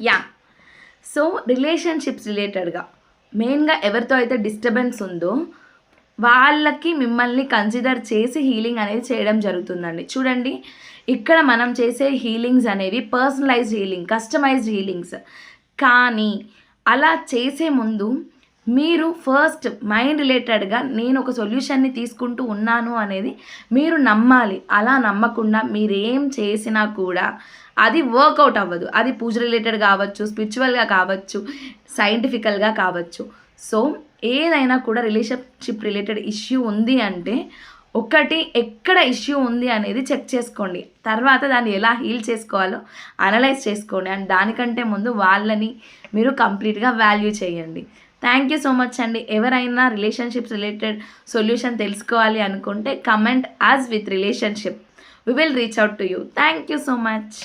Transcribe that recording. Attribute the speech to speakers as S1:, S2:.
S1: Yeah. So relationships రిలేటెడ్గా మెయిన్గా ఎవరితో అయితే డిస్టర్బెన్స్ ఉందో వాళ్ళకి మిమ్మల్ని కన్సిడర్ చేసి హీలింగ్ అనేది చేయడం జరుగుతుందండి. చూడండి, ఇక్కడ మనం చేసే హీలింగ్స్ అనేవి పర్సనలైజ్డ్ హీలింగ్, కస్టమైజ్డ్ హీలింగ్స్. కానీ అలా చేసే ముందు మీరు ఫస్ట్ మైండ్ రిలేటెడ్గా నేను ఒక సొల్యూషన్ని తీసుకుంటూ ఉన్నాను అనేది మీరు నమ్మాలి. అలా నమ్మకుండా మీరేం చేసినా కూడా అది వర్కౌట్ అవ్వదు. అది పూజ రిలేటెడ్ కావచ్చు, స్పిరిచువల్గా కావచ్చు, సైంటిఫికల్గా కావచ్చు. సో ఏదైనా కూడా రిలేషన్షిప్ రిలేటెడ్ ఇష్యూ ఉంది అంటే ఒకటి ఎక్కడ ఇష్యూ ఉంది అనేది చెక్ చేసుకోండి. తర్వాత దాన్ని ఎలా హీల్ చేసుకోవాలో అనలైజ్ చేసుకోండి. అండ్ దానికంటే ముందు వాళ్ళని మీరు కంప్లీట్గా వాల్యూ చేయండి. థ్యాంక్ యూ సో మచ్ అండి. ఎవరైనా రిలేషన్షిప్స్ రిలేటెడ్ సొల్యూషన్ తెలుసుకోవాలి అనుకుంటే comment as with relationship. We will reach out to you. Thank you so much.